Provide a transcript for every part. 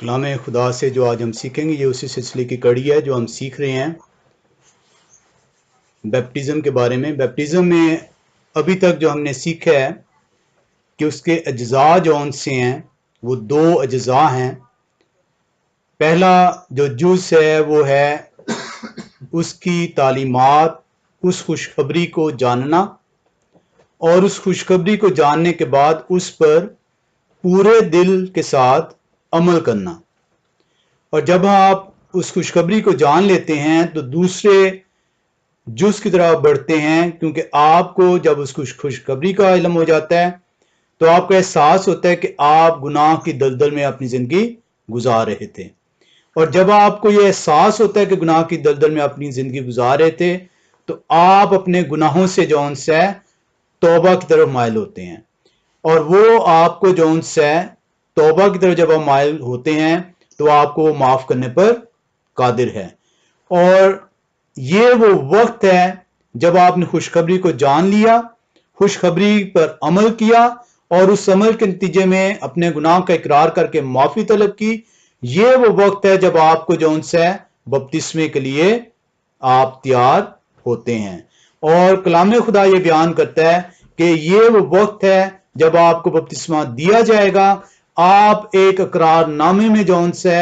कलाम खुदा से जो आज हम सीखेंगे ये उसी सिलसिले की कड़ी है जो हम सीख रहे हैं बैप्टिज्म के बारे में। बैप्टिज्म में अभी तक जो हमने सीखा है कि उसके अज्जा जौन से हैं वो दो अज्जा हैं। पहला जो जुज़ है वो है उसकी तालीमात, उस खुशखबरी को जानना और उस खुशखबरी को जानने के बाद उस पर पूरे दिल के साथ अमल करना। और जब आप उस खुशखबरी को जान लेते हैं तो दूसरे जुज़ की तरफ बढ़ते हैं, क्योंकि आपको जब उस खुशखबरी का इल्म हो जाता है तो आपको एहसास होता है कि आप गुनाह की दलदल में अपनी ज़िंदगी गुजार रहे थे। और जब आपको ये एहसास होता है कि गुनाह की दलदल में अपनी ज़िंदगी गुजार रहे थे तो आप अपने गुनाहों से जौन से तौबा की तरफ माइल होते हैं। और वो आपको जौन से तौबा की तरफ जब आप माइल होते हैं तो आपको वो माफ़ करने पर कादिर है। और ये वो वक्त है जब आपने खुशखबरी को जान लिया, खुशखबरी पर अमल किया और उस अमल के नतीजे में अपने गुनाह का इकरार करके माफ़ी तलब की। ये वो वक्त है जब आपको जौन से बपतिस्मे के लिए आप तैयार होते हैं। और कलाम खुदा ये बयान करता है कि ये वो वक्त है जब आपको बपतिस्मा दिया जाएगा। आप एक इकरारनामे में जौन से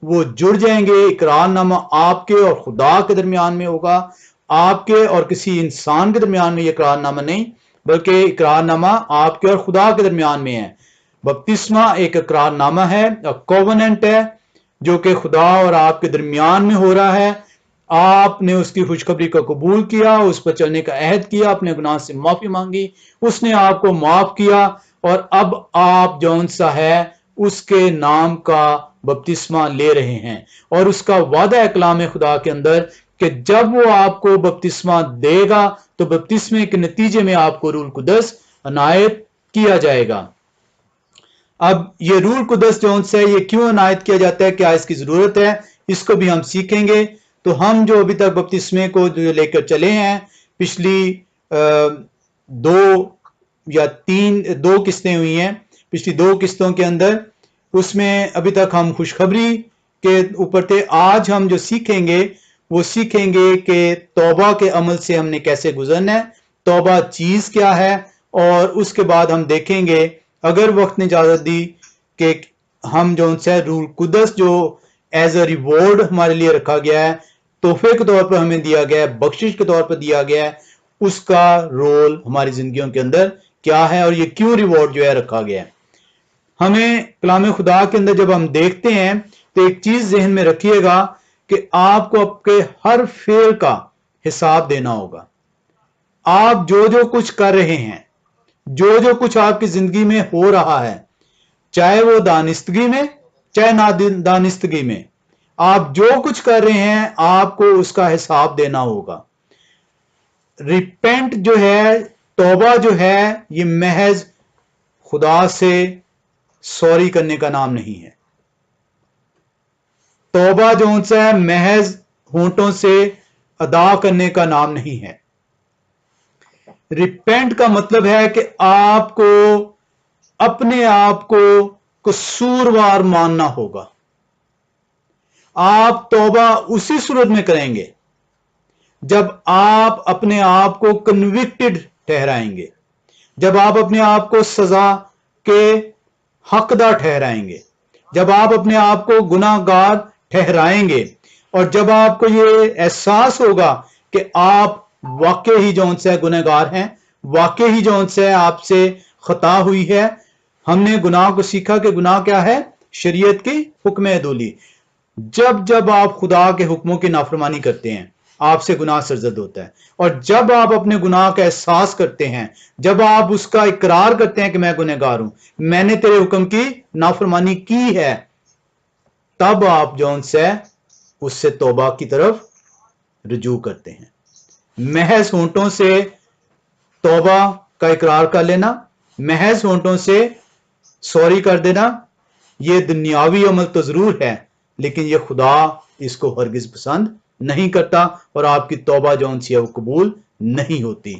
वो जुड़ जाएंगे। इकरारनामा आपके और खुदा के दरमियान में होगा, आपके और किसी इंसान के दरमियान में ये इकरारनामा नहीं, बल्कि इकरारनामा आपके और खुदा के दरमियान में है। बपतिस्मा एक इकरारनामा है, कोवेनेंट है, जो कि खुदा और आपके दरमियान में हो रहा है। आपने उसकी खुशखबरी को कबूल किया, उस पर चलने का अहद किया, अपने गुनाह से माफी मांगी, उसने आपको माफ किया और अब आप जौन सा है उसके नाम का बपतिस्मा ले रहे हैं। और उसका वादा है कलाम खुदा के अंदर कि जब वो आपको बपतिस्मा देगा तो बपतिस्मे के नतीजे में आपको रूह कुदस अनायत किया जाएगा। अब ये रूह कुदस जौन से ये क्यों अनायत किया जाता है, क्या इसकी जरूरत है, इसको भी हम सीखेंगे। तो हम जो अभी तक बपतिस्मे को लेकर चले हैं, पिछली दो किस्तें हुई हैं, पिछली दो किस्तों के अंदर, उसमें अभी तक हम खुशखबरी के ऊपर थे। आज हम जो सीखेंगे वो सीखेंगे कि तौबा के अमल से हमने कैसे गुजरना है, तौबा चीज क्या है। और उसके बाद हम देखेंगे, अगर वक्त ने इजाजत दी, कि हम जो उनसे रूह कुदस जो एज अ रिवॉर्ड हमारे लिए रखा गया है, तोहफे के तौर पर हमें दिया गया है, बख्शिश के तौर पर दिया गया है, उसका रोल हमारी जिंदगियों के अंदर क्या है और ये क्यों रिवॉर्ड जो है रखा गया है। हमें कलाम खुदा के अंदर जब हम देखते हैं तो एक चीज जहन में रखिएगा कि आपको आपके हर फेल का हिसाब देना होगा। आप जो जो कुछ कर रहे हैं, जो जो कुछ आपकी जिंदगी में हो रहा है, चाहे वो दानिस्तगी में चाहे नादानिस्तगी में, आप जो कुछ कर रहे हैं आपको उसका हिसाब देना होगा। रिपेंट जो है, तौबा जो है, ये महज खुदा से सॉरी करने का नाम नहीं है। तौबा जो उनसे है महज होंठों से अदा करने का नाम नहीं है। रिपेंट का मतलब है कि आपको अपने आप को कसूरवार मानना होगा। आप तौबा उसी सूरत में करेंगे जब आप अपने आप को कन्विक्टेड ठहराएंगे, जब आप अपने आप को सजा के हकदार ठहराएंगे, जब आप अपने आप को गुनाहगार ठहराएंगे और जब आपको ये एहसास होगा कि आप वाकई ही जौन से गुनहगार हैं, वाकई ही जौन से आपसे खता हुई है। हमने गुनाह को सीखा कि गुनाह क्या है, शरीयत की हुक्म अदूली। जब जब आप खुदा के हुक्मों की नाफरमानी करते हैं आपसे गुनाह सरजद होता है। और जब आप अपने गुनाह का एहसास करते हैं, जब आप उसका इकरार करते हैं कि मैं गुनहगार हूं, मैंने तेरे हुक्म की नाफरमानी की है, तब आप जौन से उससे तौबा की तरफ रुजू करते हैं। महज होंठों से तौबा का इकरार कर लेना, महज होंठों से सॉरी कर देना, ये दुनियावी अमल तो जरूर है, लेकिन ये खुदा इसको हरगिज पसंद नहीं करता और आपकी तौबा जौन सी है वो कबूल नहीं होती।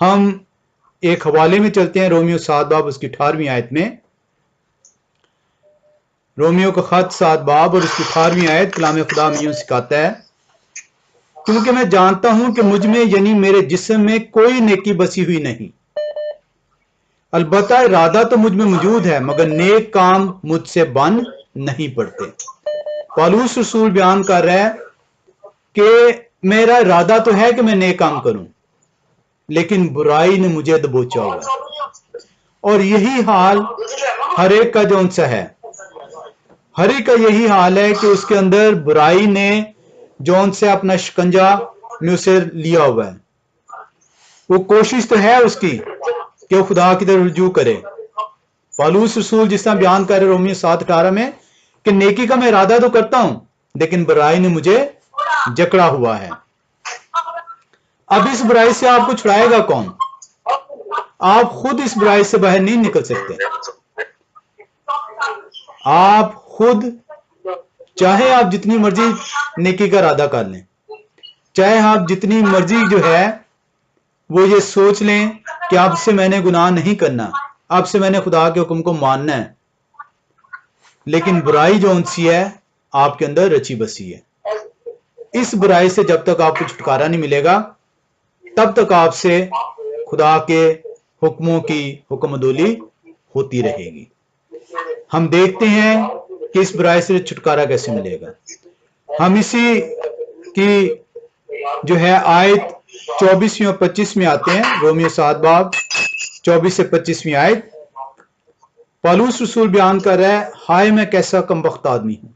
हम एक हवाले में चलते हैं, रोमियो 7 बाब उसकी 18वीं आयत में। رومیو کا خط 7 باب اور اس کی 18ویں آیت کلام خدا میں یوں سکھاتا ہے، کیونکہ میں جانتا ہوں کہ مجھ میں یعنی میرے جسم میں کوئی نیکی بسی ہوئی نہیں، البتہ ارادہ تو مجھ میں موجود ہے، مگر نیک کام مجھ سے بن نہیں پڑتے۔ پالوس رسول بیان کر رہا ہے کہ میرا ارادہ تو ہے کہ میں نیک کام کروں، لیکن برائی نے مجھے دبوچا ہوا ہے۔ اور یہی حال ہر ایک کا جون سا ہے، ہر ایک کا یہی حال ہے کہ اس کے اندر برائی نے جون سے اپنا شکنجا میں اسے لیا ہوا ہے۔ وہ کوشش تو ہے اس کی کہ وہ خدا کی طرف رجوع کرے۔ پالوس رسول جس طرح بیان کر رہے رومیو 7:18 میں کہ نیکی کا میں ارادہ تو کرتا ہوں لیکن برائی نے مجھے جکڑا ہوا ہے۔ اب اس برائی سے آپ کو چھڑائے گا کون؟ آپ خود اس برائی سے باہر نہیں نکل سکتے۔ آپ خود چاہے آپ جتنی مرضی نیکی کا ارادہ کر لیں، چاہے آپ جتنی مرضی جو ہے وہ یہ سوچ لیں کہ اب سے میں نے گناہ نہیں کرنا، اب سے میں نے خدا کے حکم کو ماننا ہے، لیکن برائی جو انسی ہے آپ کے اندر رچی بسی ہے۔ اس برائی سے جب تک آپ کو چھٹکارا نہیں ملے گا تب تک آپ سے خدا کے حکموں کی حکم عدولی ہوتی رہے گی۔ ہم دیکھتے ہیں کہ اس برائی سے چھٹکارا کیسے ملے گا۔ ہم اسی کی جو ہے آیت 24ویں اور 25ویں آتے ہیں، رومیو 7 باب 24 سے 25ویں آیت۔ پالوس رسول بیان کر رہا ہے، ہائے میں کیسا کمبخت آدمی ہوں،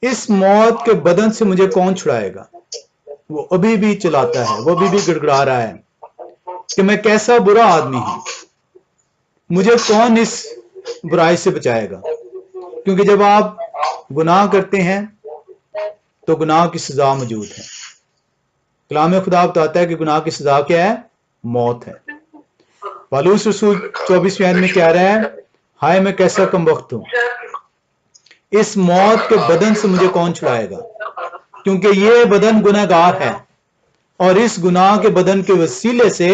اس موت کے بدن سے مجھے کون چھڑائے گا؟ وہ ابھی بھی چلاتا ہے، وہ ابھی بھی گڑگڑا رہا ہے کہ میں کیسا برا آدمی ہوں، مجھے کون اس برائی سے بچائے گا؟ کیونکہ جب آپ گناہ کرتے ہیں تو گناہ کی سزا موجود ہے۔ کلام خدا بتاتا ہے کہ گناہ کی سزا کیا ہے؟ موت ہے۔ پالوس رسول 24ویں آیت میں کہہ رہا ہے، ہائے میں کیسا کمبخت ہوں، اس موت کے بدن سے مجھے کون چھڑائے گا؟ کیونکہ یہ بدن گناہ گار ہے، اور اس گناہ کے بدن کے وسیلے سے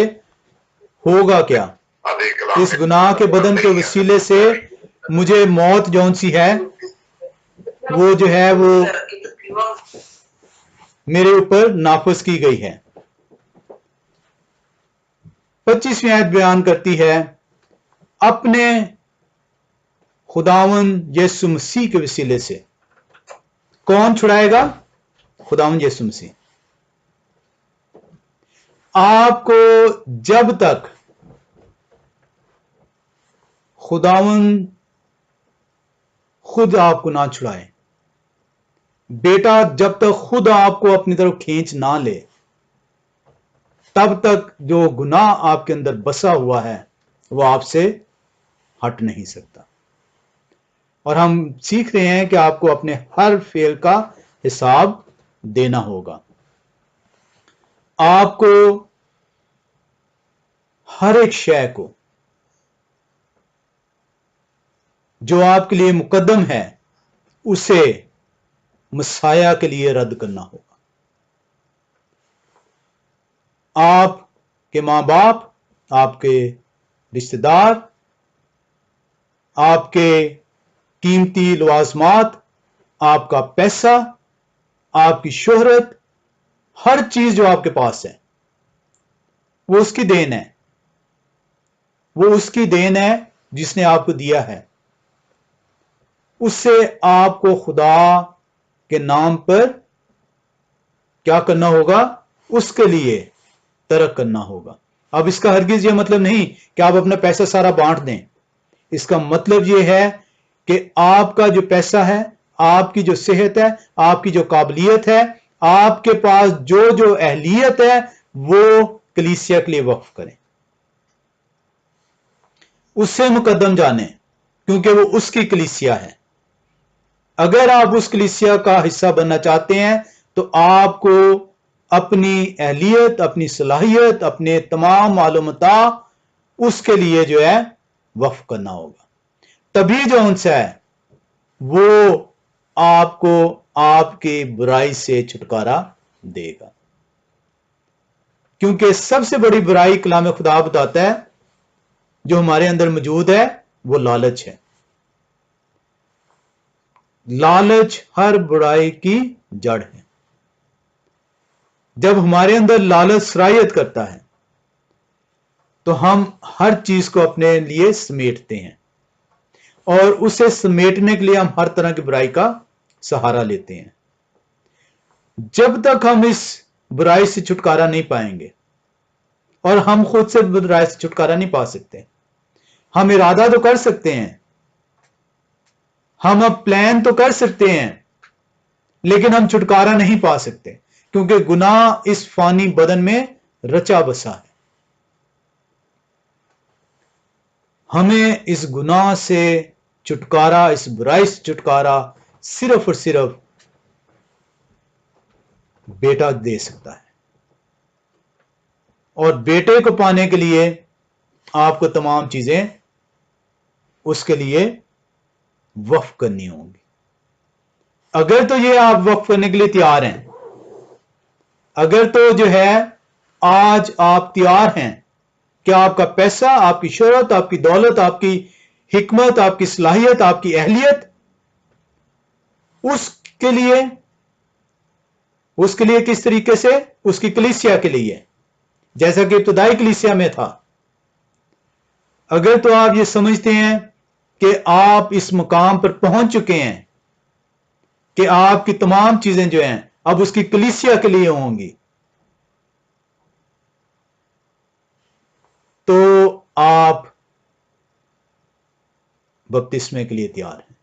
ہوگا کیا؟ اس گناہ کے بدن کے وسیلے سے مجھے موت جون سی ہے وہ جو ہے وہ میرے اوپر نافذ کی گئی ہے۔ 25ویں آیت بیان کرتی ہے، اپنے خداوند یسوع مسیح کے وسیلے سے کون چھڑائے گا؟ خداوند یسوع مسیح۔ آپ کو جب تک خداوند خود آپ کو نہ چھڑائے، بیٹا جب تک خود آپ کو اپنی طرف کھینچ نہ لے، تب تک جو گناہ آپ کے اندر بسا ہوا ہے وہ آپ سے ہٹ نہیں سکتا۔ اور ہم سیکھ رہے ہیں کہ آپ کو اپنے ہر فعل کا حساب دینا ہوگا۔ آپ کو ہر ایک شے کو جو آپ کے لیے مقدم ہے اسے مسیح کے لیے رد کرنا ہوگا۔ آپ کے ماں باپ، آپ کے رشتہ دار، آپ کے قیمتی لوازمات، آپ کا پیسہ، آپ کی شہرت، ہر چیز جو آپ کے پاس ہے وہ اس کی دین ہے، وہ اس کی دین ہے جس نے آپ کو دیا ہے۔ اس سے آپ کو خدا کے نام پر کیا کرنا ہوگا؟ اس کے لیے ترک کرنا ہوگا۔ اب اس کا ہرگز یہ مطلب نہیں کہ آپ اپنا پیسہ سارا بانٹ دیں۔ اس کا مطلب یہ ہے کہ آپ کا جو پیسہ ہے، آپ کی جو صحت ہے، آپ کی جو قابلیت ہے، آپ کے پاس جو اہلیت ہے وہ کلیسیا کے لیے وقف کریں، اس سے مقدم جانیں، کیونکہ وہ اس کی کلیسیا ہے۔ اگر آپ اس کلیسیا کا حصہ بننا چاہتے ہیں تو آپ کو اپنی اہلیت، اپنی صلاحیت، اپنے تمام معلومات اس کے لیے جو ہے وقف کرنا ہوگا۔ تبھی جو ان سے ہے وہ آپ کو آپ کی برائی سے چھٹکارا دے گا۔ کیونکہ سب سے بڑی برائی کلام خدا بتاتا ہے جو ہمارے اندر موجود ہے وہ لالچ ہے۔ लालच हर बुराई की जड़ है। जब हमारे अंदर लालच सरायत करता है तो हम हर चीज को अपने लिए समेटते हैं और उसे समेटने के लिए हम हर तरह की बुराई का सहारा लेते हैं। जब तक हम इस बुराई से छुटकारा नहीं पाएंगे, और हम खुद से बुराई से छुटकारा नहीं पा सकते, हम इरादा तो कर सकते हैं, हम अब प्लान तो कर सकते हैं, लेकिन हम छुटकारा नहीं पा सकते, क्योंकि गुनाह इस फानी बदन में रचा बसा है। हमें इस गुनाह से छुटकारा, इस बुराई से छुटकारा सिर्फ और सिर्फ बेटा दे सकता है। और बेटे को पाने के लिए आपको तमाम चीजें उसके लिए वक्फ करनी होंगी। अगर तो ये आप वक्फ करने के लिए तैयार हैं, अगर तो जो है आज आप तैयार हैं कि आपका पैसा, आपकी शोहरत, आपकी दौलत, आपकी हिकमत, आपकी सलाहियत, आपकी अहलियत उसके लिए किस तरीके से? उसकी कलीसिया के लिए, जैसा कि इब्तदाई कलीसिया में था। अगर तो आप ये समझते हैं कि आप इस मुकाम पर पहुंच चुके हैं कि आपकी तमाम चीजें जो हैं अब उसकी कलीसिया के लिए होंगी, तो आप बपतिस्मे के लिए तैयार हैं।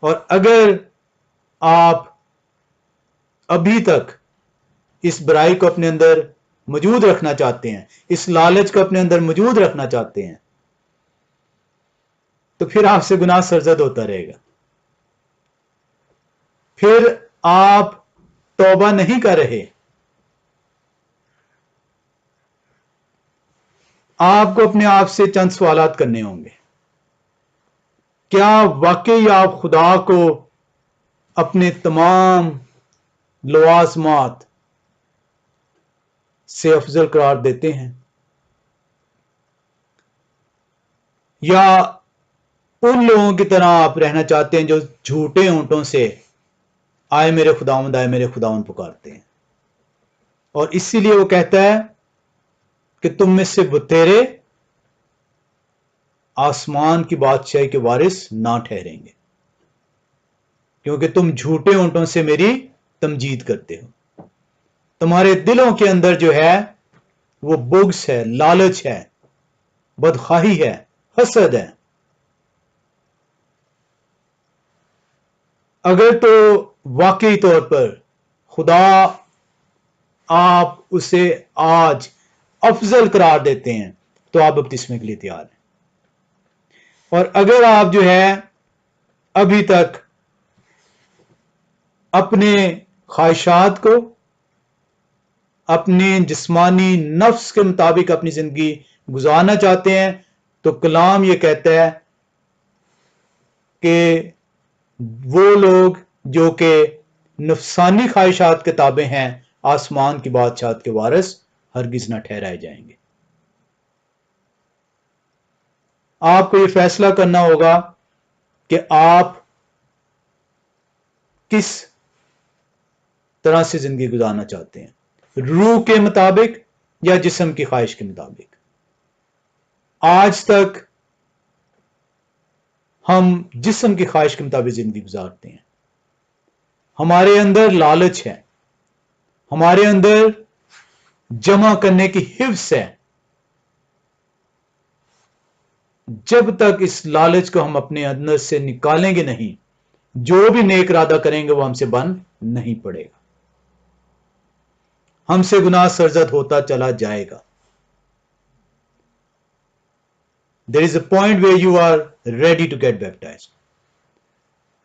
और अगर आप अभी तक इस बुराई को अपने अंदर मौजूद रखना चाहते हैं, इस लालच को अपने अंदर मौजूद रखना चाहते हैं, तो फिर आपसे गुनाह सरजद होता रहेगा। फिर आप तौबा नहीं कर रहे। आपको अपने आप से चंद सवालात करने होंगे। क्या वाकई आप खुदा को अपने तमाम लवाजमात से अफजल करार देते हैं, या उन लोगों की तरह आप रहना चाहते हैं जो झूठे ऊंटों से आए मेरे खुदावंद, आए मेरे खुदावंद पुकारते हैं? और इसीलिए वो कहता है कि तुम में से बतेरे आसमान की बादशाही के वारिस ना ठहरेंगे, क्योंकि तुम झूठे ऊंटों से मेरी तमजीद करते हो। तुम्हारे दिलों के अंदर जो है वो बुग्स है, लालच है, बदखाही है, हसद है। अगर तो वाकई तौर पर खुदा आप उसे आज अफजल करार देते हैं, तो आप बपतिस्मे के लिए तैयार हैं। और अगर आप जो है अभी तक अपने ख्वाहिशात को, अपने जिस्मानी नफ्स के मुताबिक अपनी जिंदगी गुजारना चाहते हैं, तो कलाम ये कहता है कि वो लोग जो कि नफसानी ख्वाहिशात के ताबे हैं, आसमान की बादशाहत के वारिस हरगिज न ठहराए जाएंगे। आपको ये फैसला करना होगा कि आप किस तरह से जिंदगी गुजारना चाहते हैं, रूह के मुताबिक या जिस्म की ख्वाहिश के मुताबिक। आज तक हम जिस्म की ख्वाहिश के मुताबिक जिंदगी गुजारते हैं। हमारे अंदर लालच है, हमारे अंदर जमा करने की हिव्स है। जब तक इस लालच को हम अपने अंदर से निकालेंगे नहीं, जो भी नेक इरादा करेंगे वो हमसे बन नहीं पड़ेगा, हमसे गुनाह सरजद होता चला जाएगा। There is a point where you are ready to get baptized.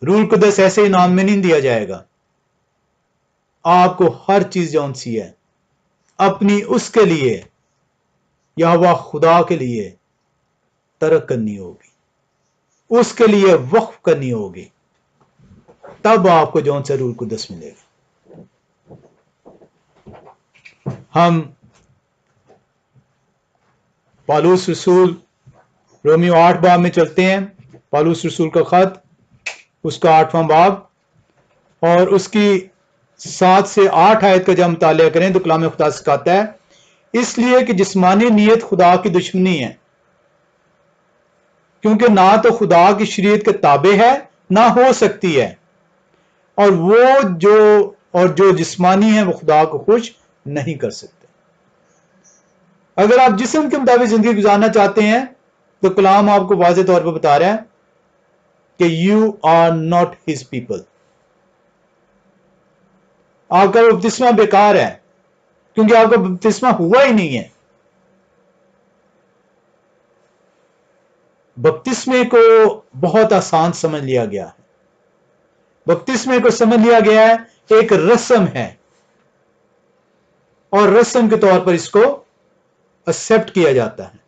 रूह कुदस ऐसे इनाम में नहीं दिया जाएगा। आपको हर चीज जौन सी है अपनी उसके लिए या वह खुदा के लिए तरक करनी होगी, उसके लिए वक्फ करनी होगी, तब आपको जौन सा रूह कुदस मिलेगा। हम पौलुस रसूल रोमियो 8 बाब में चलते हैं। पौलुस रसूल का खत उसका 8वां बाब और उसकी 7 से 8 आयत का जब मुतालिया करें तो कलाम खुदा सिखाता है, इसलिए कि जिस्मानी नीयत खुदा की दुश्मनी है, क्योंकि ना तो खुदा की शरीयत के ताबे है ना हो सकती है, और जो जिस्मानी है वो खुदा को खुश नहीं कर सकते। अगर आप जिस्म के मुताबिक जिंदगी गुजारना चाहते हैं तो कलाम आपको वाज़ेह तौर पर बता रहा है कि you are not his people. आपका बपतिस्मा बेकार है क्योंकि आपका बपतिस्मा हुआ ही नहीं है। बपतिस्मे को बहुत आसान समझ लिया गया है। बपतिस्मे को समझ लिया गया है एक रस्म है, और रस्म के तौर पर इसको एक्सेप्ट किया जाता है।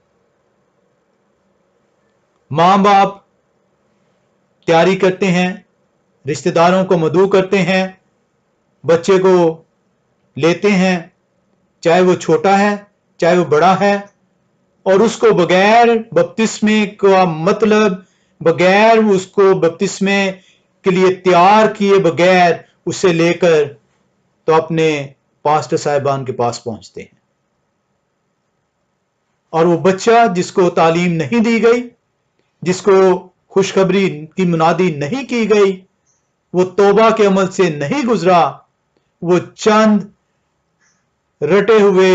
मां बाप तैयारी करते हैं, रिश्तेदारों को मदऊ करते हैं, बच्चे को लेते हैं, चाहे वो छोटा है चाहे वो बड़ा है, और उसको बगैर बपतिस्मे का मतलब, बगैर उसको बपतिस्मे के लिए तैयार किए बगैर उसे लेकर तो अपने पास्टर साहिबान के पास पहुंचते हैं। और वो बच्चा जिसको तालीम नहीं दी गई, जिसको खुशखबरी की मुनादी नहीं की गई, वो तौबा के अमल से नहीं गुजरा, वो चंद रटे हुए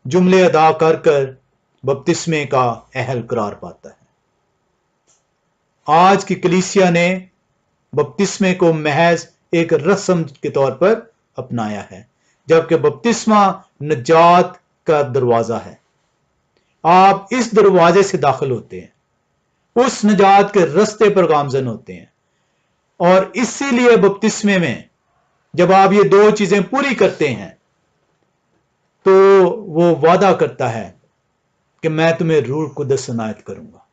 जुमले अदा कर कर बपतिस्मे का अहल करार पाता है। आज की कलीसिया ने बपतिस्मे को महज एक रस्म के तौर पर अपनाया है, जबकि बपतिस्मा नजात का दरवाजा है। आप इस दरवाजे से दाखिल होते हैं, उस नजात के रास्ते पर गामजन होते हैं, और इसीलिए बपतिस्मे में जब आप ये दो चीजें पूरी करते हैं तो वो वादा करता है कि मैं तुम्हें रूह कुदस इनायत करूंगा।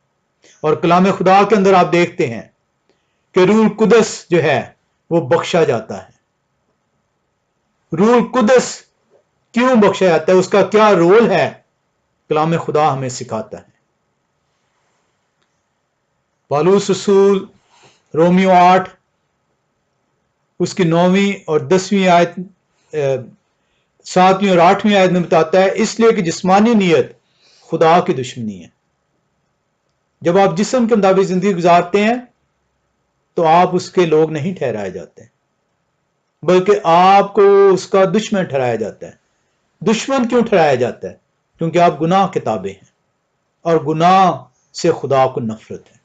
और कलाम खुदा के अंदर आप देखते हैं कि रूह कुदस जो है वो बख्शा जाता है। रूह कुदस क्यों बख्शा जाता है, उसका क्या रोल है, कलाम खुदा हमें सिखाता है। पौलुस रसूल रोमियो 8 उसकी 9वीं और 10वीं आयत, 7वीं और 8वीं आयत में बताता है, इसलिए कि जिस्मानी नीयत खुदा की दुश्मनी है। जब आप जिस्म के मुताबिक जिंदगी गुजारते हैं तो आप उसके लोग नहीं ठहराए जाते, बल्कि आपको उसका दुश्मन ठहराया जाता है। दुश्मन क्यों ठहराया जाता है? क्योंकि आप गुनाह के ताबे हैं, और गुनाह से खुदा को नफरत है।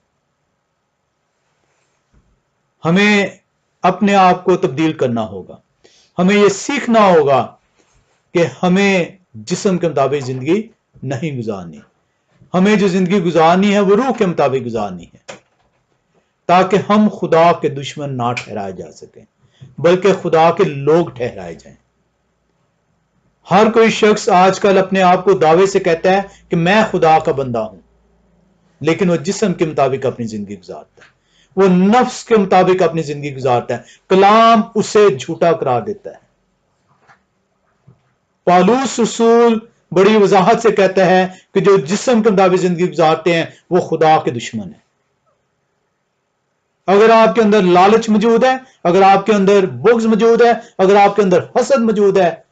हमें अपने आप को तब्दील करना होगा। हमें यह सीखना होगा कि हमें जिस्म के मुताबिक जिंदगी नहीं गुजारनी। हमें जो जिंदगी गुजारनी है वो रूह के मुताबिक गुजारनी है, ताकि हम खुदा के दुश्मन ना ठहराए जा सकें, बल्कि खुदा के लोग ठहराए जाएं। हर कोई शख्स आजकल अपने आप को दावे से कहता है कि मैं खुदा का बंदा हूं, लेकिन वो जिस्म के मुताबिक अपनी जिंदगी गुजारता है, वो नफ्स के मुताबिक अपनी जिंदगी गुजारता है। कलाम उसे झूठा करार देता है। पौलुस रसूल बड़ी वजाहत से कहता है कि जो जिस्म के मुताबिक जिंदगी गुजारते हैं वो खुदा के दुश्मन है। अगर आपके अंदर लालच मौजूद है, अगर आपके अंदर बुग़्ज़ मौजूद है, अगर आपके अंदर हसद मौजूद है,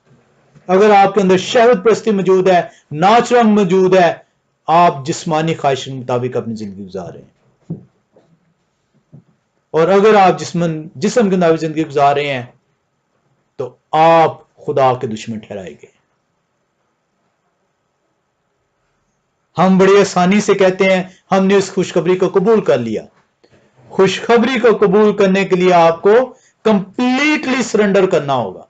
अगर आपके अंदर शहवत परस्ती मौजूद है, नाच रंग मौजूद है, आप जिस्मानी ख्वाहिश के मुताबिक अपनी जिंदगी गुजार रहे हैं। और अगर आप जिस्म के मुताबिक जिंदगी गुजार रहे हैं तो आप खुदा के दुश्मन ठहराए गए। हम बड़ी आसानी से कहते हैं हमने उस खुशखबरी को कबूल कर लिया। खुशखबरी को कबूल करने के लिए आपको कंप्लीटली सरेंडर करना होगा।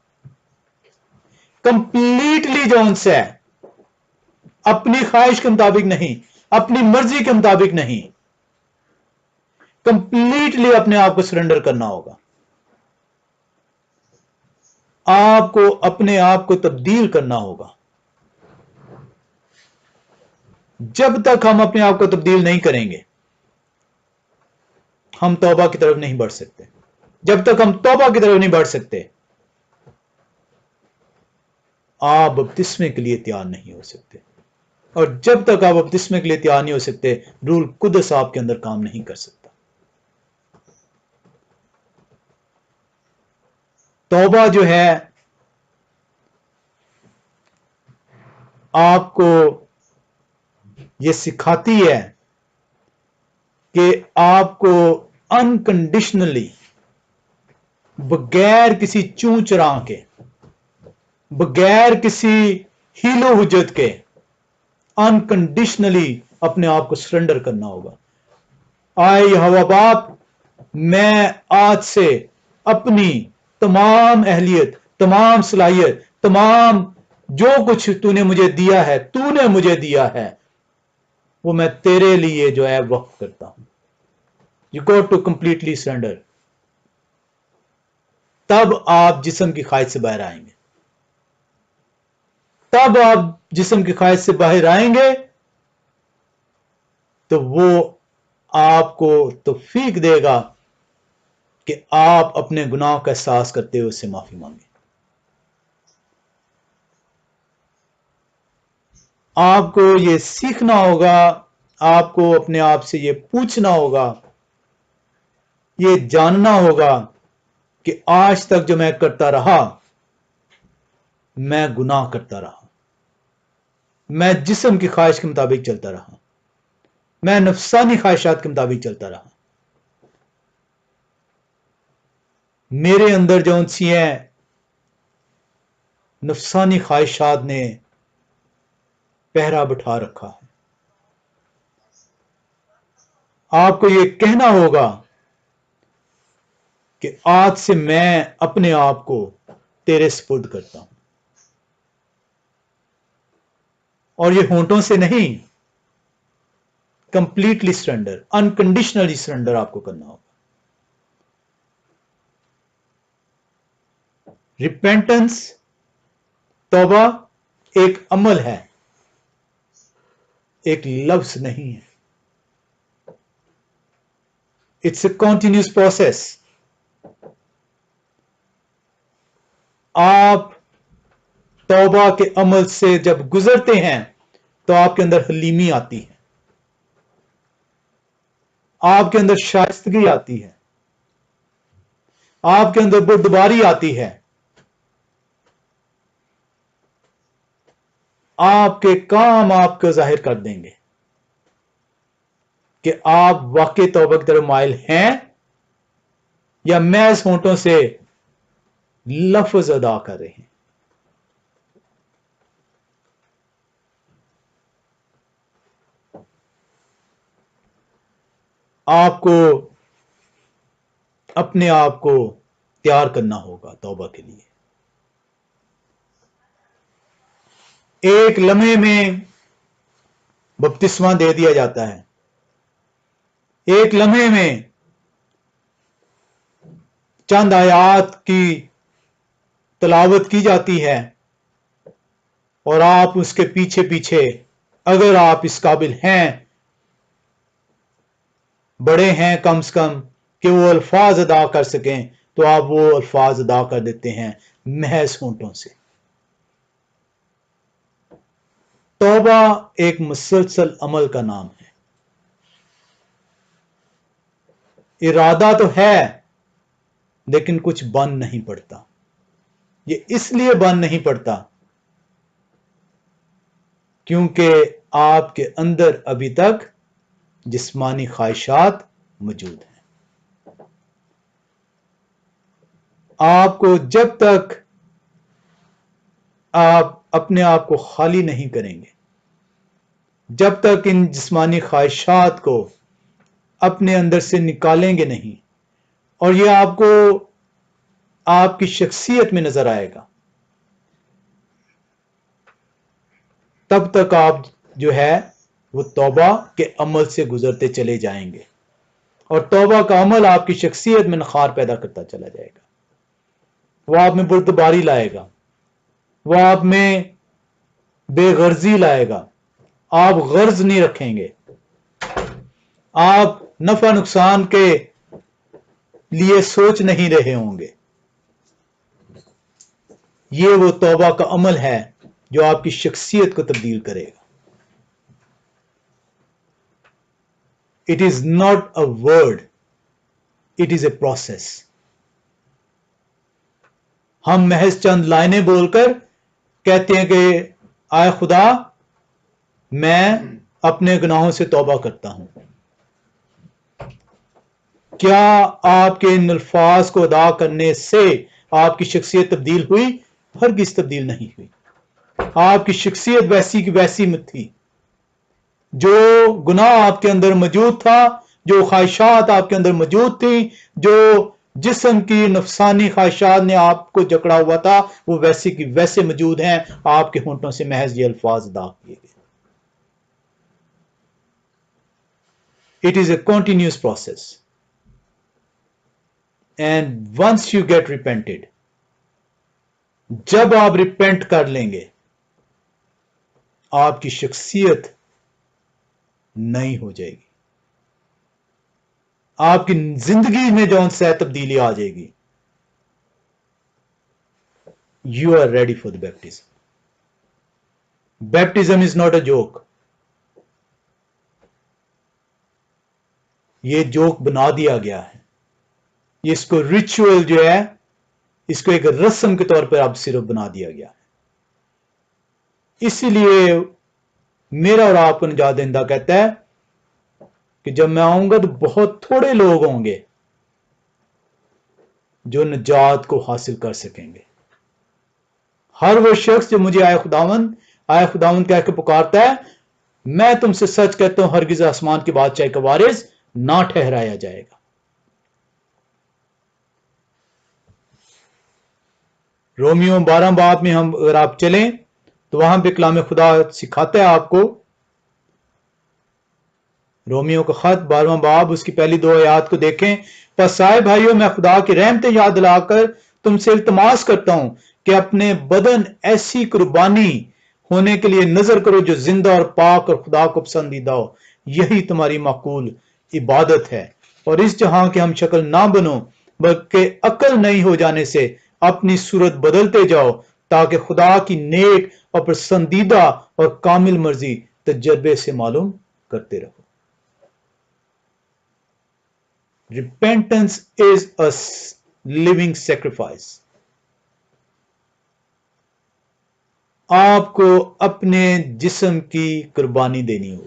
कंप्लीटली जो उनसे है, अपनी ख्वाहिश के मुताबिक नहीं, अपनी मर्जी के मुताबिक नहीं, कंप्लीटली अपने आप को सरेंडर करना होगा। आपको अपने आप को तब्दील करना होगा। जब तक हम अपने आप को तब्दील नहीं करेंगे हम तौबा की तरफ नहीं बढ़ सकते। जब तक हम तौबा की तरफ नहीं बढ़ सकते आप बपतिस्मे के लिए तैयार नहीं हो सकते, और जब तक आप बपतिस्मे के लिए तैयार नहीं हो सकते रूह कुदस आपके अंदर काम नहीं कर सकता। توبہ جو ہے آپ کو یہ سکھاتی ہے کہ آپ کو انکنڈیشنلی، بغیر کسی چوں چراں کے، بغیر کسی ہیل و حجت کے، انکنڈیشنلی اپنے آپ کو سرنڈر کرنا ہوگا. آئے یہوہ باپ، میں آج سے اپنی تمام اہلیت، تمام صلاحیت، تمام جو کچھ تو نے مجھے دیا ہے، تو نے مجھے دیا ہے، وہ میں تیرے لیے جو ہے وقف کرتا ہوں. You got to completely surrender. تب آپ جسم کی خواہش سے باہر آئیں گے. تب آپ جسم کی خواہش سے باہر آئیں گے تو وہ آپ کو توفیق دے گا کہ آپ اپنے گناہ کا احساس کرتے ہوئے اس سے معافی مانگیں. آپ کو یہ سیکھنا ہوگا، آپ کو اپنے آپ سے یہ پوچھنا ہوگا، یہ جاننا ہوگا کہ آج تک جو میں کرتا رہا، میں گناہ کرتا رہا، میں جسم کی خواہش کے مطابق چلتا رہا، میں نفسانی خواہشات کے مطابق چلتا رہا. میرے اندر جو سی ہیں نفسانی خواہشات نے پہرا بٹھا رکھا ہے. آپ کو یہ کہنا ہوگا کہ آج سے میں اپنے آپ کو تیرے سپرد کرتا ہوں. اور یہ ہونٹوں سے نہیں، کمپلیٹلی سرنڈر، انکنڈیشنلی سرنڈر آپ کو کرنا ہوگا. ریپینٹنس، توبہ ایک عمل ہے، ایک لفظ نہیں ہے. It's a continuous process. آپ توبہ کے عمل سے جب گزرتے ہیں تو آپ کے اندر حلیمی آتی ہے، آپ کے اندر شائستگی آتی ہے، آپ کے اندر بردباری آتی ہے. آپ کے کام آپ کو ظاہر کر دیں گے کہ آپ واقعی توبہ کی طرف مائل ہیں یا محض ہونٹوں سے لفظ ادا کر رہے ہیں. آپ کو اپنے آپ کو تیار کرنا ہوگا توبہ کے لیے. ایک لمحے میں بپتسمہ دے دیا جاتا ہے، ایک لمحے میں چند آیات کی تلاوت کی جاتی ہے اور آپ اس کے پیچھے پیچھے، اگر آپ اس قابل ہیں، بڑے ہیں کم سے کم کہ وہ الفاظ ادا کر سکیں، تو آپ وہ الفاظ ادا کر دیتے ہیں محض ہونٹوں سے. توبہ ایک مسلسل عمل کا نام ہے. ارادہ تو ہے لیکن کچھ بن نہیں پڑتا. یہ اس لیے بن نہیں پڑتا کیونکہ آپ کے اندر ابھی تک جسمانی خواہشات موجود ہیں. آپ کو جب تک آپ اپنے آپ کو خالی نہیں کریں گے، جب تک ان جسمانی خواہشات کو اپنے اندر سے نکالیں گے نہیں، اور یہ آپ کو آپ کی شخصیت میں نظر آئے گا، تب تک آپ جو ہے وہ توبہ کے عمل سے گزرتے چلے جائیں گے. اور توبہ کا عمل آپ کی شخصیت میں نخار پیدا کرتا چلا جائے گا. وہ آپ میں بردباری لائے گا، وہ آپ میں بے غرضی لائے گا. آپ غرض نہیں رکھیں گے، آپ نفع نقصان کے لیے سوچ نہیں رہے ہوں گے. یہ وہ توبہ کا عمل ہے جو آپ کی شخصیت کو تبدیل کرے گا. It is not a word, it is a process. ہم محض چند لائنیں بول کر کہتے ہیں کہ آئے خدا میں اپنے گناہوں سے توبہ کرتا ہوں. کیا آپ کے ان الفاظ کو ادا کرنے سے آپ کی شخصیت تبدیل ہوئی؟ ہرگز تبدیل نہیں ہوئی. آپ کی شخصیت ویسی کی ویسی مت تھی. جو گناہ آپ کے اندر موجود تھا، جو خواہشات آپ کے اندر موجود تھی، جو جسم کی نفسانی خواہشات نے آپ کو جکڑا ہوا تھا، وہ ویسے کی ویسے موجود ہیں. آپ کے ہونٹوں سے محض یہ الفاظ ادا کیے گئے. It is a continuous process. And once you get repented, جب آپ ریپینٹ کر لیں گے، آپ کی شخصیت نئی ہو جائے گی. آپ کی زندگی میں جو سے تبدیلی آ جائے گی. You are ready for the baptism. Baptism is not a joke. یہ جوک بنا دیا گیا ہے. اس کو ریچول جو ہے، اس کو ایک رسم کے طور پر اب صرف بنا دیا گیا ہے. اسی لیے میرا اور آپ کو نجات دہندہ کہتا ہے کہ جب میں آؤں گا تو بہت تھوڑے لوگ ہوں گے جو نجات کو حاصل کر سکیں گے. ہر وہ شخص جو مجھے آئے خداوند کہہ کے پکارتا ہے، میں تم سے سچ کہتا ہوں ہرگز آسمان کی بادشاہی کا وارث نہ ٹھہرایا جائے گا. رومیو 12 باب میں ہم اگر آپ چلیں تو وہاں پہ کلام خدا سکھاتا ہے آپ کو. رومیو کا خط 12 باب اس کی پہلی 2 آیات کو دیکھیں. پس آئے بھائیو، میں خدا کی رحمتیں یاد دلا کر تم سے التماس کرتا ہوں کہ اپنے بدن ایسی قربانی ہونے کے لیے نظر کرو جو زندہ اور پاک اور خدا کو پسندیدہ ہو. یہی تمہاری معقول عبادت ہے. اور اس جہاں کے ہم شکل نہ بنو، بلکہ عقل نہیں ہو جانے سے اپنی صورت بدلتے جاؤ، تاکہ خدا کی نیک اور پسندیدہ اور کامل مرضی تجربے سے معلوم کرتے رہو. Repentance is a living sacrifice. آپ کو اپنے جسم کی قربانی دینی ہوگی.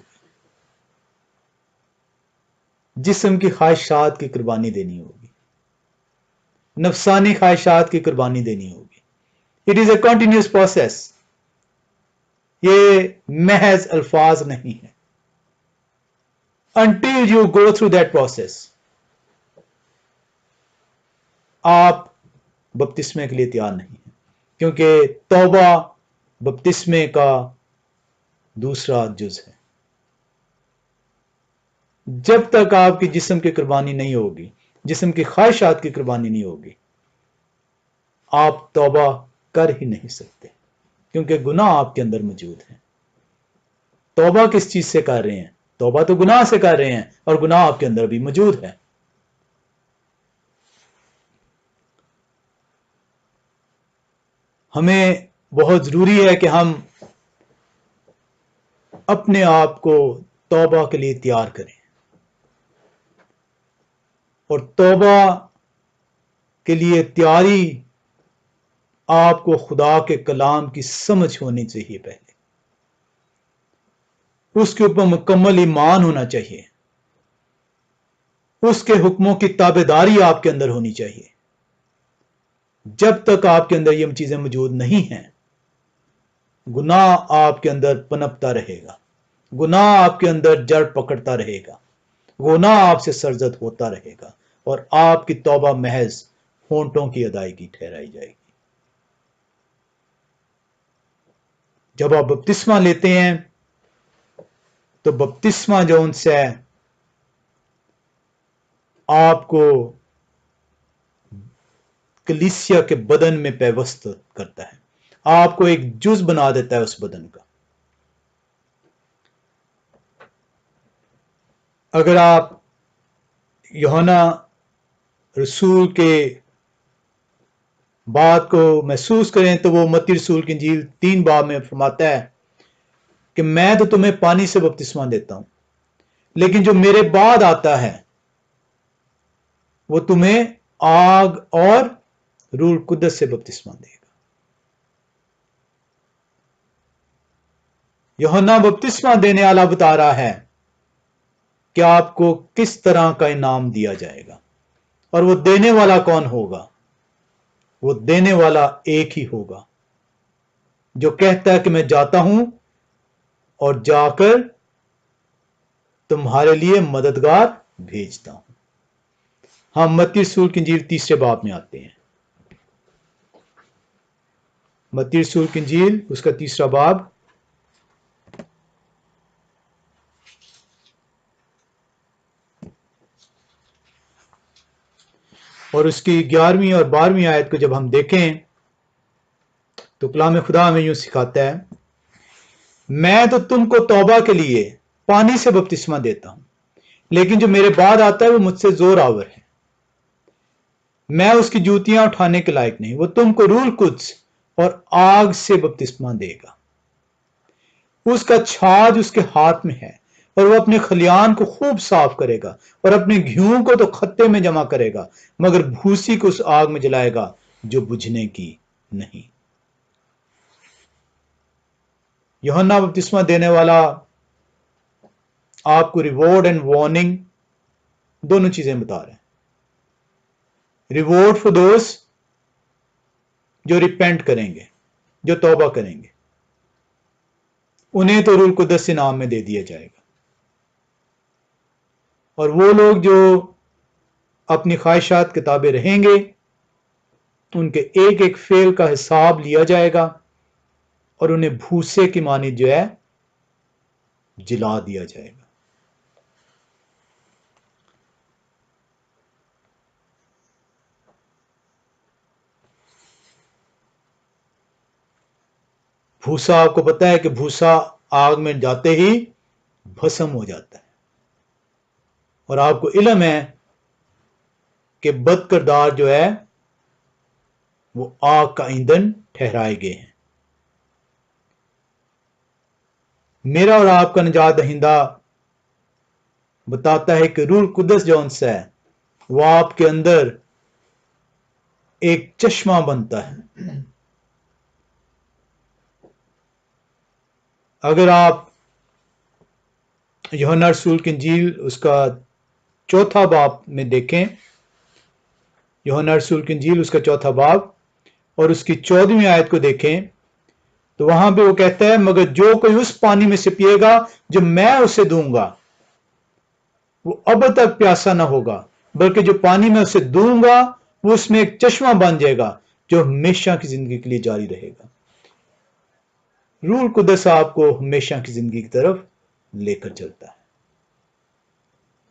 جسم کی خواہشات کی قربانی دینی ہوگی. نفسانی خواہشات کی قربانی دینی ہوگی. It is a continuous process. یہ محض الفاظ نہیں ہے. Until you go through that process, آپ بپتسمے کے لیے تیار نہیں ہیں، کیونکہ توبہ بپتسمے کا دوسرا جز ہے. جب تک آپ کی جسم کی قربانی نہیں ہوگی، جسم کی خواہشات کی قربانی نہیں ہوگی، آپ توبہ کر ہی نہیں سکتے، کیونکہ گناہ آپ کے اندر موجود ہے. توبہ کس چیز سے کر رہے ہیں؟ توبہ تو گناہ سے کر رہے ہیں، اور گناہ آپ کے اندر بھی موجود ہے. ہمیں بہت ضروری ہے کہ ہم اپنے آپ کو توبہ کے لیے تیار کریں، اور توبہ کے لیے تیاری آپ کو خدا کے کلام کی سمجھ ہونی چاہیے. پہلے اس کے اوپر مکمل ایمان ہونا چاہیے. اس کے حکموں کی تابعداری آپ کے اندر ہونی چاہیے. جب تک آپ کے اندر یہ چیزیں موجود نہیں ہیں، گناہ آپ کے اندر پنپتا رہے گا. گناہ آپ کے اندر جڑ پکڑتا رہے گا. گناہ آپ سے سرزد ہوتا رہے گا، اور آپ کی توبہ محض ہونٹوں کی ادائیگی ٹھہرائی جائے گی. جب آپ بپتسمہ لیتے ہیں تو بپتسمہ جو ان سے آپ کو کلیسیا کے بدن میں پیوست کرتا ہے، آپ کو ایک جز بنا دیتا ہے اس بدن کا. اگر آپ یوحنا رسول کے بات کو محسوس کریں تو وہ متی رسول کی انجیل 3 باب میں فرماتا ہے کہ میں تو تمہیں پانی سے بپتسمہ دیتا ہوں، لیکن جو میرے بعد آتا ہے وہ تمہیں آگ اور रूह कुद्दस से बपतिस्मा देगा। यूहन्ना बपतिस्मा देने वाला बता रहा है कि आपको किस तरह का इनाम दिया जाएगा, और वो देने वाला कौन होगा? वो देने वाला एक ही होगा जो कहता है कि मैं जाता हूं और जाकर तुम्हारे लिए मददगार भेजता हूं। हम मत्ती रसूल की इंजील 3 बाब में आते हैं। मत्ती रसूल की इंजील उसका 3 बाब और उसकी 11वीं और 12वीं आयत को जब हम देखें तो कलाम खुदा हमें यूं सिखाता है, मैं तो तुमको तौबा के लिए पानी से बपतिस्मा देता हूं, लेकिन जो मेरे बाद आता है वो मुझसे जोर आवर है, मैं उसकी जूतियां उठाने के लायक नहीं। वो तुमको रूह कुद्स और आग से बपतिस्मा देगा। उसका छाज उसके हाथ में है और वो अपने खलियान को खूब साफ करेगा और अपने घियों को तो खत्ते में जमा करेगा, मगर भूसी को उस आग में जलाएगा जो बुझने की नहीं। यूहन्ना बपतिस्मा देने वाला आपको रिवॉर्ड एंड वार्निंग दोनों चीजें बता रहे हैं। रिवॉर्ड फॉर दोस जो रिपेंट करेंगे, जो तौबा करेंगे, उन्हें तो रूह कुद्दस इनाम में दे दिया जाएगा, और वो लोग जो अपनी ख्वाहिशात के ताबे रहेंगे उनके एक एक फेल का हिसाब लिया जाएगा और उन्हें भूसे की मानी जो है जिला दिया जाएगा। भूसा, आपको पता है कि भूसा आग में जाते ही भस्म हो जाता है, और आपको इल्म है कि बदकिरदार जो है वो आग का ईंधन ठहराए गए हैं। मेरा और आपका निजात दहिंदा बताता है कि रूह कुद्दस जो उनसे है वो आपके अंदर एक चश्मा बनता है। अगर आप यूहन्ना रसूल की इंजील उसका 4 बाब में देखें, यूहन्ना रसूल की इंजील उसका 4 बाब और उसकी 14वीं आयत को देखें, तो वहां पे वो कहता है, मगर जो कोई उस पानी में से पिएगा जो मैं उसे दूंगा वो अब तक प्यासा ना होगा, बल्कि जो पानी मैं उसे दूंगा वो उसमें एक चश्मा बन जाएगा जो हमेशा की जिंदगी के लिए जारी रहेगा। रूह कुद्दस आपको हमेशा की जिंदगी की तरफ लेकर चलता है।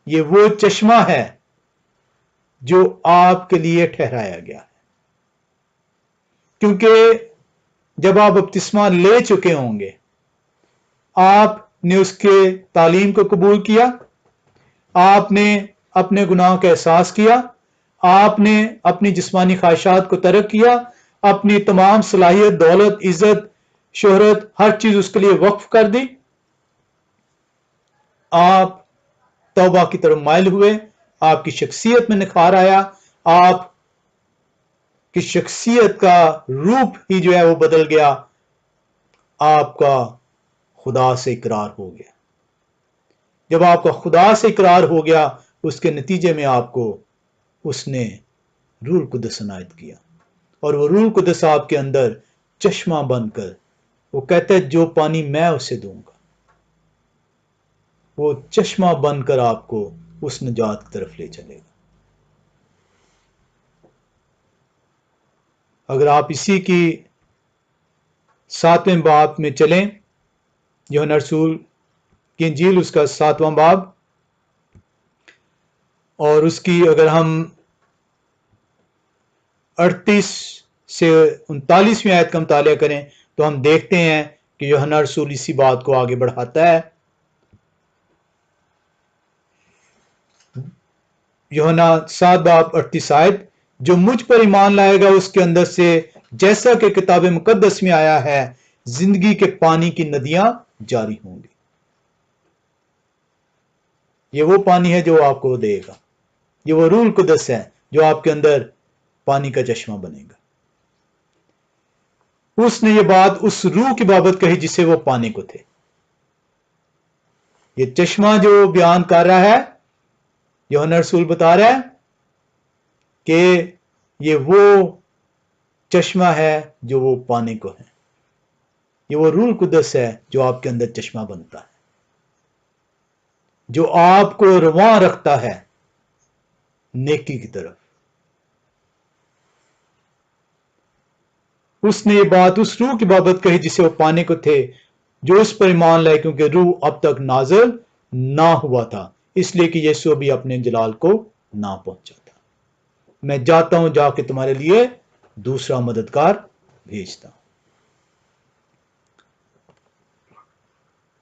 ये वो चश्मा है जो आपके लिए ठहराया गया है, क्योंकि जब आप बपतिस्मा ले चुके होंगे, आपने उसके तालीम को कबूल किया, आपने अपने गुनाह का एहसास किया, आपने अपनी जिस्मानी ख्वाहिशात को तर्क किया, अपनी तमाम सलाहियत, दौलत, इज्जत, शोहरत, हर चीज उसके लिए वक्फ कर दी। आप तौबा की तरफ माइल हुए, आपकी शख्सियत में निखार आया, आप की शख्सियत का रूप ही जो है वो बदल गया, आपका खुदा से इकरार हो गया। जब आपका खुदा से इकरार हो गया, उसके नतीजे में आपको उसने रूह कुद्दस इनायत किया, और वो रूह कुद्दस आपके अंदर चश्मा बनकर वो कहता है जो पानी मैं उसे दूंगा, वो चश्मा बनकर आपको उस निजात की तरफ ले चलेगा। अगर आप इसी की 7वें बाब में चलें, यूहन्ना रसूल की इंजील उसका 7वां बाब और उसकी अगर हम 38 से 39वीं आयत का मुतालिया करें तो हम देखते हैं कि यूहन्ना रसूल इसी बात को आगे बढ़ाता है। यूहन्ना 7 बाब 38 आयत, जो मुझ पर ईमान लाएगा उसके अंदर से जैसा कि किताब मुकद्दस में आया है जिंदगी के पानी की नदियां जारी होंगी। ये वो पानी है जो आपको देगा, ये वो रूह कुद्दस है जो आपके अंदर پانی کا چشمہ بنے گا۔ اس نے یہ بات اس روح کی بابت کہی جسے وہ پانے کو تھے۔ یہ چشمہ جو بیان کر رہا ہے، یوحنا رسول بتا رہا ہے کہ یہ وہ چشمہ ہے جو وہ پانے کو ہے۔ یہ وہ روح القدس ہے جو آپ کے اندر چشمہ بنتا ہے، جو آپ کو رواں رکھتا ہے نیکی کی طرف۔ اس نے یہ بات اس روح کی بابت کہی جسے وہ پانے کو تھے، جو اس پر ایمان لائے، کیونکہ روح اب تک نازل نہ ہوا تھا، اس لیے کہ یسوع بھی اپنے جلال کو نہ پہنچا تھا۔ میں جاتا ہوں، جا کے تمہارے لیے دوسرا مددگار بھیجتا ہوں۔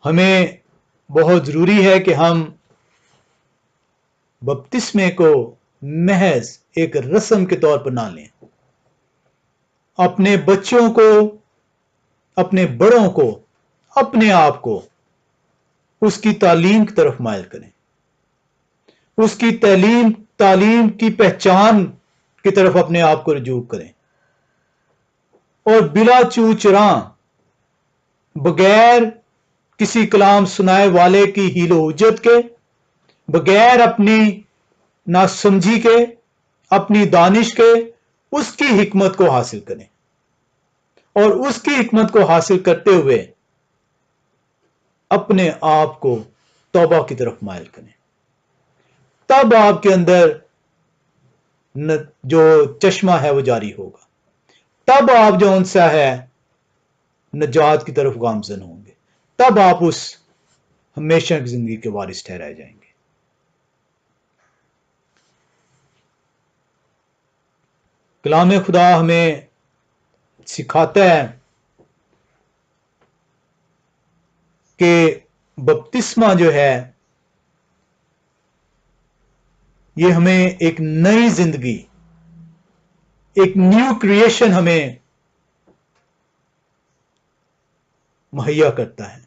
ہمیں بہت ضروری ہے کہ ہم بپتسمے کو محض ایک رسم کے طور پر نہ لیں۔ اپنے بچوں کو، اپنے بڑوں کو، اپنے آپ کو اس کی تعلیم کی طرف مائل کریں، اس کی تعلیم کی پہچان کی طرف اپنے آپ کو رجوع کریں، اور بلا چو چراں، بغیر کسی کلام سنائے والے کی حیل و حجت کے، بغیر اپنی ناسمجھی کے، اپنی دانش کے، اس کی حکمت کو حاصل کریں، اور اس کی حکمت کو حاصل کرتے ہوئے اپنے آپ کو توبہ کی طرف مائل کریں۔ تب آپ کے اندر جو چشمہ ہے وہ جاری ہوگا، تب آپ جو انسا ہے نجات کی طرف گامزن ہوں گے، تب آپ اس ہمیشہ کی زندگی کے وارث ٹھہرائے جائیں گے۔ کلام خدا ہمیں سکھاتا ہے کہ بپتسمہ جو ہے یہ ہمیں ایک نئی زندگی، ایک نیو کریشن ہمیں مہیا کرتا ہے۔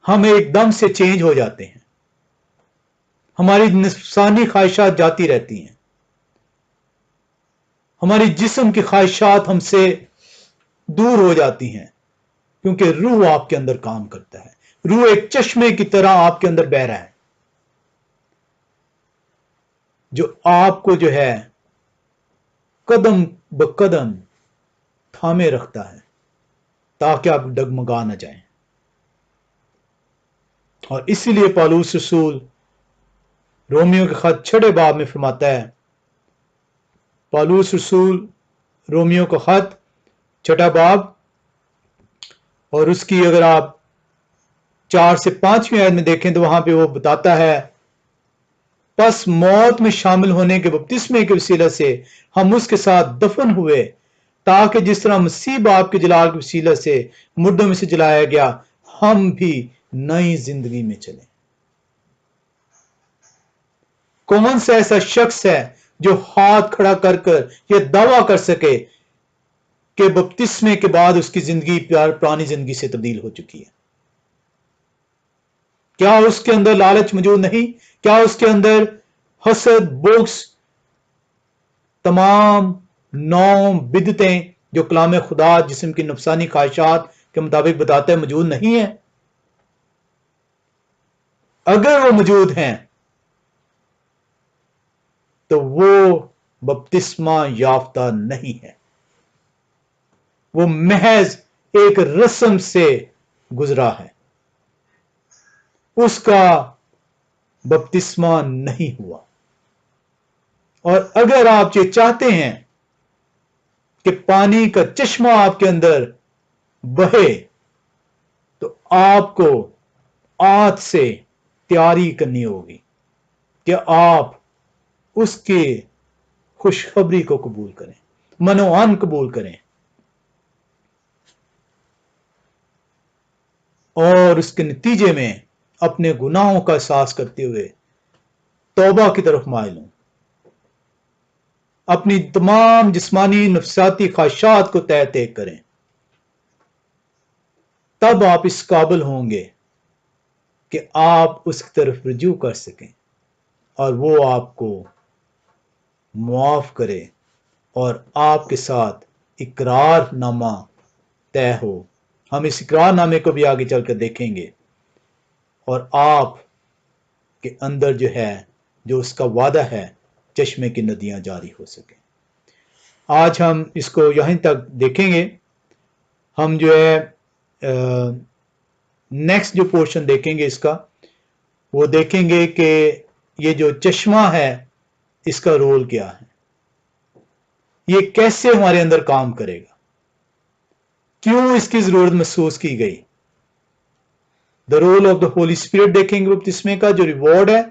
ہم ایک دم سے چینج ہو جاتے ہیں، ہماری نفسانی خواہشات جاتی رہتی ہیں، ہماری جسم کی خواہشات ہم سے دور ہو جاتی ہیں، کیونکہ روح آپ کے اندر کام کرتا ہے۔ روح ایک چشمے کی طرح آپ کے اندر بہ رہا ہے، جو آپ کو جو ہے قدم بقدم تھامے رکھتا ہے تاکہ آپ ڈگمگا نہ جائیں۔ اور اسی لیے پالوس رسول رومیو کے خط 6 باب میں فرماتا ہے، پالوس رسول رومیو کا خط 6 باب اور اس کی اگر آپ 4 سے 5ویں آیت میں دیکھیں تو وہاں پہ وہ بتاتا ہے، پس موت میں شامل ہونے کے بپتسمے کے وسیلہ سے ہم اس کے ساتھ دفن ہوئے، تاکہ جس طرح مسیح باپ کے جلال کے وسیلہ سے مردوں میں سے جلایا گیا، ہم بھی نئی زندگی میں چلیں۔ کون سا ایسا شخص ہے جو ہاتھ کھڑا کر کر یہ دعویٰ کر سکے کہ بپتسمے کے بعد اس کی زندگی پرانی زندگی سے تبدیل ہو چکی ہے؟ کیا اس کے اندر لالچ موجود نہیں؟ کیا اس کے اندر حسد، بغض، تمام 9 بدعتیں جو کلام خدا جسم کی نفسانی خواہشات کے مطابق بتاتا ہے موجود نہیں ہے؟ اگر وہ موجود ہیں تو وہ بپتسمہ یافتہ نہیں ہے، وہ محض ایک رسم سے گزرا ہے، اس کا بپتسمہ نہیں ہوا۔ اور اگر آپ یہ چاہتے ہیں کہ پانی کا چشمہ آپ کے اندر بہے تو آپ کو آج سے تیاری کرنی ہوگی کہ آپ اس کے خوشخبری کو قبول کریں، منوان قبول کریں، اور اس کے نتیجے میں اپنے گناہوں کا احساس کرتے ہوئے توبہ کی طرف مائل ہوں، اپنی تمام جسمانی نفسیاتی خواہشات کو طے کریں۔ تب آپ اس قابل ہوں گے کہ آپ اس کی طرف رجوع کر سکیں اور وہ آپ کو معاف کرے اور آپ کے ساتھ اقرار نامہ طے ہو. ہم اس اقرار نامے کو بھی آگے چل کر دیکھیں گے اور آپ کے اندر جو ہے جو اس کا وعدہ ہے چشمے کی ندیاں جاری ہو سکیں. آج ہم اس کو یہیں تک دیکھیں گے. ہم جو ہے نیکسٹ جو پورشن دیکھیں گے اس کا وہ دیکھیں گے کہ یہ جو چشمہ ہے اس کا رول کیا ہے, یہ کیسے ہمارے اندر کام کرے گا, کیوں اس کی ضرورت محسوس کی گئی. The role of the holy spirit دیکھیں گے بپتسمے کا جو ریوارڈ ہے,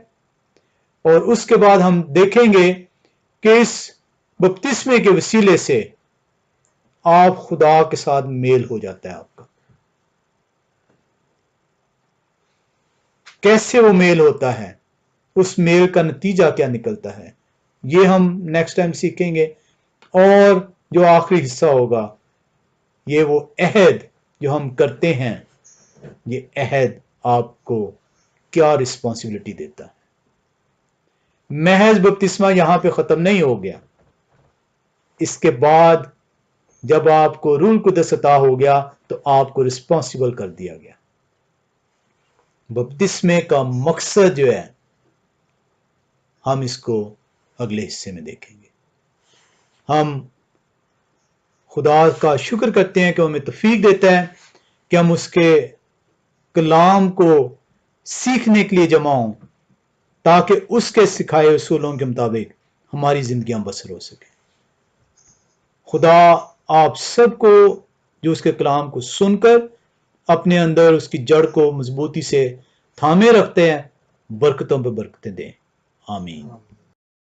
اور اس کے بعد ہم دیکھیں گے کہ اس بپتسمے کے وسیلے سے آپ خدا کے ساتھ میل ہو جاتا ہے آپ کا. کیسے وہ میل ہوتا ہے, اس میل کا نتیجہ کیا نکلتا ہے, یہ ہم نیکسٹ ٹائم سیکھیں گے. اور جو آخری حصہ ہوگا یہ وہ عہد جو ہم کرتے ہیں, یہ عہد آپ کو کیا رسپانسبلٹی دیتا ہے. محض بپتسمہ یہاں پہ ختم نہیں ہو گیا, اس کے بعد جب آپ کو روح القدس عطا ہو گیا تو آپ کو رسپانسبل کر دیا گیا. بپتسمے کا مقصد جو ہے ہم اس کو اگلے حصے میں دیکھیں گے. ہم خدا کا شکر کرتے ہیں کہ ہمیں توفیق دیتا ہے کہ ہم اس کے کلام کو سیکھنے کے لیے جمع ہوں تاکہ اس کے سکھائے اصولوں کے مطابق ہماری زندگیاں بسر ہو سکیں. خدا آپ سب کو جو اس کے کلام کو سن کر اپنے اندر اس کی جڑ کو مضبوطی سے تھامے رکھتے ہیں برکتوں پہ برکتیں دیں. آمین.